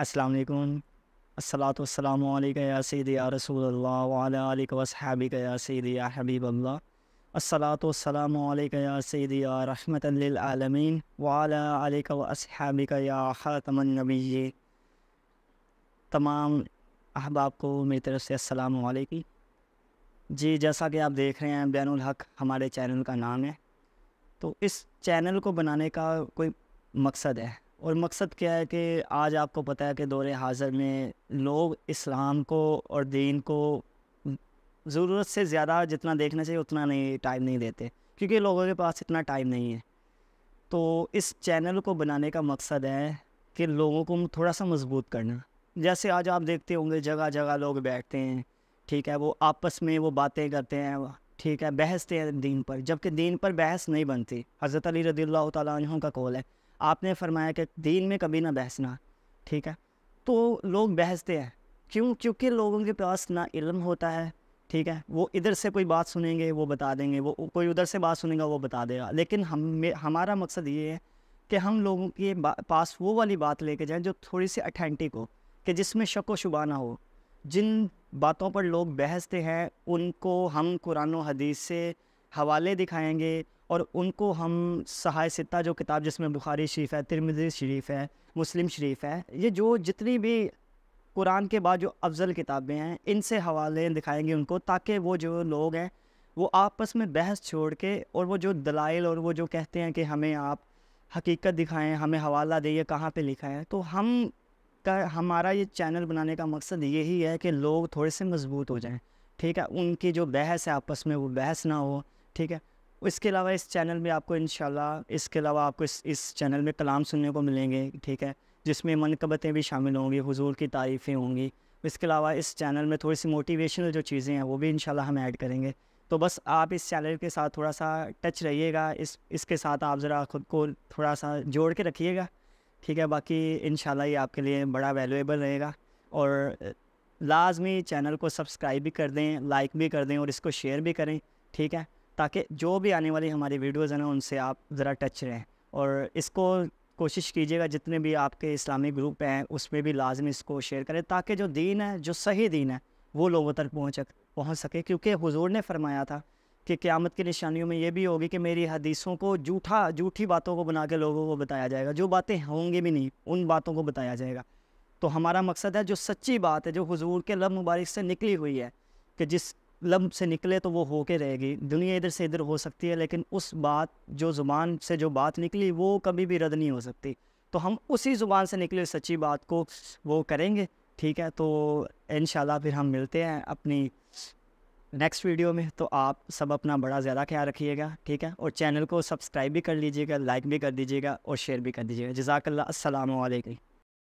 السلام علیکم۔ الصلاۃ والسلام علیکہ یا سیدی یا رسول اللہ وعلی آلک و اصحابک یا سیدی یا حبیب اللہ۔ الصلاۃ والسلام علیکہ یا سیدی یا رحمۃ للعالمین وعلی آلک و اصحابک یا خاتم النبیین۔ تمام احباب کو میری طرف سے السلام علیکم۔ جی، جیسا کہ آپ دیکھ رہے ہیں بین الحق ہمارے چینل کا نام ہے، تو اس چینل کو بنانے کا کوئی مقصد ہے، اور مقصد کیا ہے کہ آج آپ کو پتہ ہے کہ دور حاضر میں لوگ اسلام کو اور دین کو ضرورت سے زیادہ جتنا دیکھنا چاہیے اتنا ٹائم نہیں دیتے، کیونکہ لوگوں کے پاس اتنا ٹائم نہیں ہے۔ تو اس چینل کو بنانے کا مقصد ہے کہ لوگوں کو تھوڑا سا مضبوط کرنا۔ جیسے آج آپ دیکھتے ہوں گے جگہ جگہ لوگ بیٹھتے ہیں، ٹھیک ہے، وہ آپس میں وہ باتیں کرتے ہیں، ٹھیک ہے، بحثتے ہیں دین پر، جبکہ دین پر بحث نہیں بنتی۔ حضرت علی رضی اللہ تعالیٰ عنہ کا قول ہے، آپ نے فرمایا کہ دین میں کبھی نہ بحثنا، ٹھیک ہے۔ تو لوگ بحثتے ہیں، کیونکہ لوگوں کے پاس نہ علم ہوتا ہے، ٹھیک ہے، وہ ادھر سے کوئی بات سنیں گے وہ بتا دیں گے، وہ کوئی ادھر سے بات سنیں گا وہ بتا دے گا، لیکن ہمارا مقصد یہ ہے کہ ہم لوگوں کے پاس وہ والی بات لے کے جائیں جو تھوڑی سی اتھینٹک ہو، کہ جس میں شک و شبہ نہ ہو۔ جن باتوں پر لوگ بحثتے ہیں ان کو ہم قرآن و حدیث سے حوالے دکھائیں گے، اور ان کو ہم صحاح ستہ جو کتاب جس میں بخاری شریف ہے، ترمذی شریف ہے، مسلم شریف ہے، یہ جو جتنی بھی قرآن کے بعد جو افضل کتابیں ہیں ان سے حوالے دکھائیں گے ان کو، تاکہ وہ جو لوگ ہیں وہ آپس میں بحث چھوڑ کے، اور وہ جو دلائل اور وہ جو کہتے ہیں کہ ہمیں آپ حقیقت دکھائیں، ہمیں حوالہ دیں کہاں پہ لکھا ہے، تو ہمارا یہ چینل بنانے کا مقصد یہی ہے کہ لوگ تھوڑے سے مضبوط ہو جائیں، ٹھیک ہے، ان کی جو بحث ہے آپس میں وہ بحث نہ ہو، ٹھیک ہے۔ اس کے علاوہ اس چینل میں آپ کو انشاءاللہ اس چینل میں کلام سننے کو ملیں گے، ٹھیک ہے، جس میں منقبتیں بھی شامل ہوں گی، حضور کی تعریفیں ہوں گی۔ اس کے علاوہ اس چینل میں تھوڑی سی موٹیویشنل جو چیزیں ہیں وہ بھی انشاءاللہ ہم ایڈ کریں گے۔ تو بس آپ اس چینل کے ساتھ تھوڑا سا ٹچ رہیے گا، اس کے ساتھ آپ ذرا خود کو تھوڑا سا جوڑ کے رکھیے گا، ٹھیک ہے۔ باقی انشاءاللہ یہ آپ کے لیے بڑا ویلیویبل رہے گا، اور لازمی چینل کو سبسکرائب بھی کر دیں، لائک بھی کر دیں، اور اس کو شیئر بھی کریں، ٹھیک ہے، تاکہ جو بھی آنے والی ہماری ویڈیوز ہیں نا ان سے آپ ذرا ٹچ رہیں۔ اور اس کو کوشش کیجیے گا جتنے بھی آپ کے اسلامی گروپ ہیں اس میں بھی لازمی اس کو شیئر کریں، تاکہ جو دین ہے، جو صحیح دین ہے، وہ لوگوں تک پہنچ سکے، کیونکہ حضور نے فرمایا تھا کہ قیامت کی نشانیوں میں یہ بھی ہوگی کہ میری حدیثوں کو جھوٹی باتوں کو بنا کے لوگوں کو بتایا جائے گا، جو باتیں ہوں گی بھی نہیں ان باتوں کو بتایا جائے گا۔ تو ہمارا مقصد ہے جو سچی بات ہے، جو حضور کے لب مبارک سے نکلی ہوئی ہے، کہ جس لب سے نکلے تو وہ ہو کے رہے گی، دنیا ادھر سے ادھر ہو سکتی ہے لیکن اس بات جو زبان سے جو بات نکلی وہ کبھی بھی رد نہیں ہو سکتی، تو ہم اسی زبان سے نکلے سچی بات کو وہ کریں گے، ٹھیک ہے۔ تو انشاءاللہ پھر ہم ملتے ہیں اپنی نیکسٹ ویڈیو میں، تو آپ سب اپنا بڑا زیادہ خیال رکھیے گا، ٹھیک ہے، اور چینل کو سبسکرائب بھی کر لیجیے گا، لائک بھی کر دیجیے گا، اور شیئر بھی کر دیجیے گا۔ جزاک اللہ، السلام علیکم۔